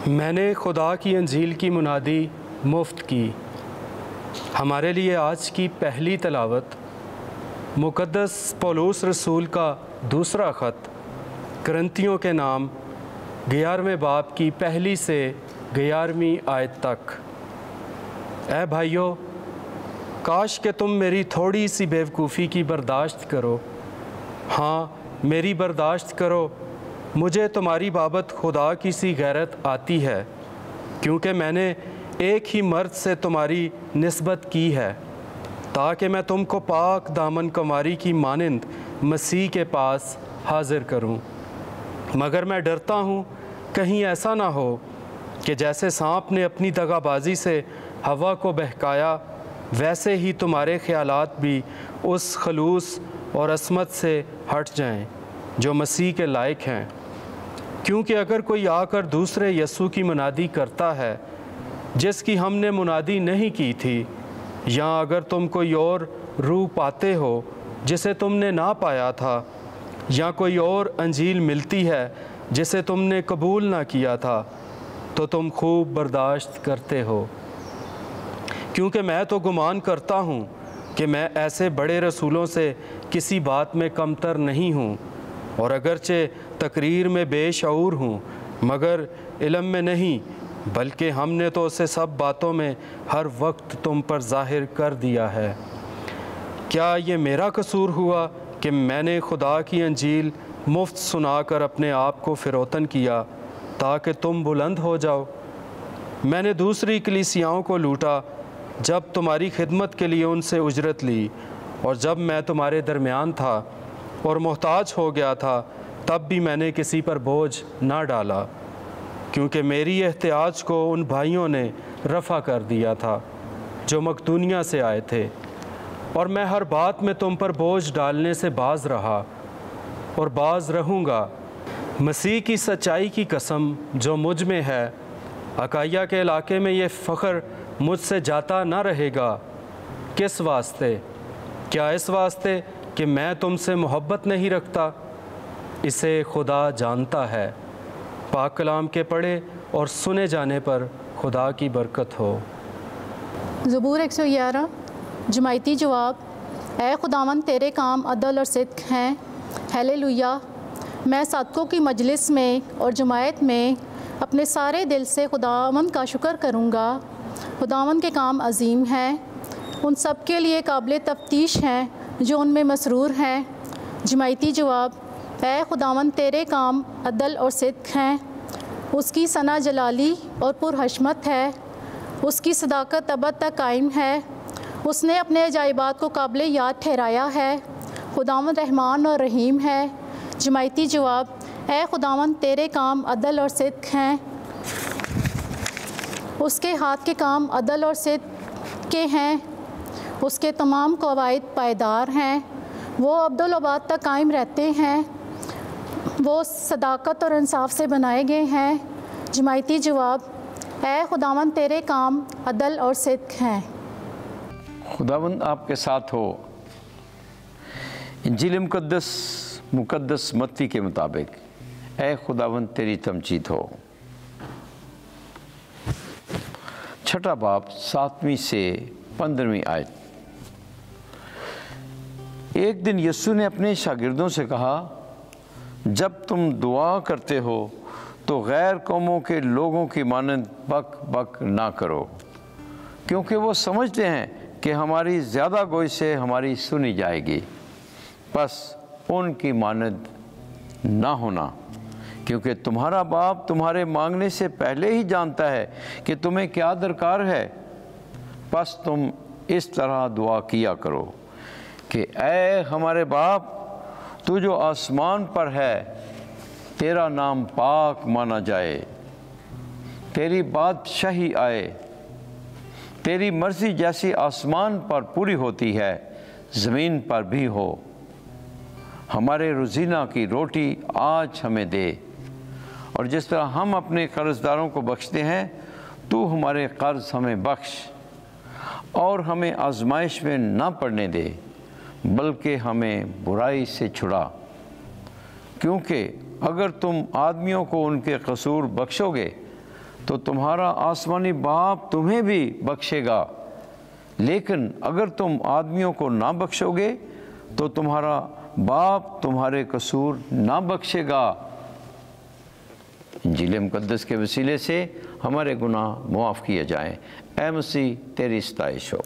मैंने खुदा की अंजील की मुनादी मुफ्त की। हमारे लिए आज की पहली तलावत मुक़द्दस पौलुस रसूल का दूसरा ख़त करंतियों के नाम 11वें बाब की पहली से 11वीं आयत तक। ऐ भाइयों, काश कि तुम मेरी थोड़ी सी बेवकूफ़ी की बर्दाश्त करो। हाँ, मेरी बर्दाश्त करो। मुझे तुम्हारी बाबत खुदा की सी गैरत आती है, क्योंकि मैंने एक ही मर्द से तुम्हारी निस्बत की है, ताकि मैं तुमको पाक दामन कुमारी की मानंद मसीह के पास हाजिर करूं। मगर मैं डरता हूं कहीं ऐसा ना हो कि जैसे सांप ने अपनी दगाबाजी से हवा को बहकाया, वैसे ही तुम्हारे ख्यालात भी उस खलूस और असमत से हट जाएं जो मसीह के लायक हैं। क्योंकि अगर कोई आकर दूसरे यस्सु की मुनादी करता है जिसकी हमने मुनादी नहीं की थी, या अगर तुम कोई और रूह पाते हो जिसे तुमने ना पाया था, या कोई और अंजील मिलती है जिसे तुमने कबूल ना किया था, तो तुम खूब बर्दाश्त करते हो। क्योंकि मैं तो गुमान करता हूँ कि मैं ऐसे बड़े रसूलों से किसी बात में कमतर नहीं हूँ, और अगरचे तकरीर में बेशऊर हूँ, मगर इल्म में नहीं, बल्कि हमने तो उसे सब बातों में हर वक्त तुम पर ज़ाहिर कर दिया है। क्या ये मेरा कसूर हुआ कि मैंने खुदा की अंजील मुफ्त सुनाकर अपने आप को फिरौतन किया ताकि तुम बुलंद हो जाओ? मैंने दूसरी कलीसियाओं को लूटा जब तुम्हारी खिदमत के लिए उनसे उजरत ली, और जब मैं तुम्हारे दरमियान था और मोहताज हो गया था, तब भी मैंने किसी पर बोझ ना डाला, क्योंकि मेरी एहतियाज को उन भाइयों ने रफ़ा कर दिया था जो मकदूनिया से आए थे। और मैं हर बात में तुम पर बोझ डालने से बाज रहा और बाज रहूँगा। मसीह की सच्चाई की कसम जो मुझ में है, अकाया के इलाके में ये फ़ख्र मुझसे जाता ना रहेगा। किस वास्ते? क्या इस वास्ते कि मैं तुमसे मोहब्बत नहीं रखता? इसे खुदा जानता है। पाक कलाम के पढ़े और सुने जाने पर खुदा की बरकत हो। ज़बूर 111। जमायती जवाब। ऐ खुदावंद, तेरे काम अदल और सिद्क हैं। हालेलुया। मैं सादकों की मजलिस में और जमायत में अपने सारे दिल से खुदावंद का शुक्र करूँगा। खुदावंद के काम अजीम हैं, उन सब के लिए काबिल तफ्तीश हैं जो उनमें मसरूर हैं। जमायती जवाब। ऐ खुदावंद, तेरे काम अदल और सिद्क हैं। उसकी सना जलाली और पुरहशमत है, उसकी सदाकत अबद तक कायम है। उसने अपने अजाइबात को काबिल याद ठहराया है। खुदावंद रहमान और रहीम है। जमायती जवाब। ऐ खुदावंद, तेरे काम अदल और सिद्क हैं। उसके हाथ के काम अदल और सिद्क के हैं। उसके तमाम कवायद पायदार हैं। वो अब्दुल-अबाद तक कायम रहते हैं। वो सदाकत और इंसाफ से बनाए गए हैं। जमायती जवाब। ऐ खुदावंद, तेरे काम अदल और सिद्क हैं। खुदावंद आपके साथ हो। इंजील मुक़द्दस मत्ती के मुताबिक ऐ खुदावंद, तेरी तमजीद हो। छठा बाब 7वीं से 15वीं आयत। एक दिन यीशु ने अपने शागिर्दों से कहा, जब तुम दुआ करते हो तो गैर कौमों के लोगों की मानंद बक बक ना करो, क्योंकि वो समझते हैं कि हमारी ज़्यादा गोई से हमारी सुनी जाएगी। बस उनकी मानंद ना होना, क्योंकि तुम्हारा बाप तुम्हारे मांगने से पहले ही जानता है कि तुम्हें क्या दरकार है। बस तुम इस तरह दुआ किया करो कि ऐ हमारे बाप, तू जो आसमान पर है, तेरा नाम पाक माना जाए, तेरी बादशाही आए, तेरी मर्ज़ी जैसी आसमान पर पूरी होती है ज़मीन पर भी हो। हमारे रोज़ीना की रोटी आज हमें दे, और जिस तरह हम अपने कर्ज़दारों को बख्शते हैं, तू हमारे कर्ज़ हमें बख्श, और हमें आजमाइश में ना पड़ने दे, बल्कि हमें बुराई से छुड़ा। क्योंकि अगर तुम आदमियों को उनके कसूर बख्शोगे तो तुम्हारा आसमानी बाप तुम्हें भी बख्शेगा, लेकिन अगर तुम आदमियों को ना बख्शोगे तो तुम्हारा बाप तुम्हारे कसूर ना बख्शेगा। इंजील मुक़द्दस के वसीले से हमारे गुनाह मुआफ़ किए जाएं। ऐ मसीह तेरी सताइश हो।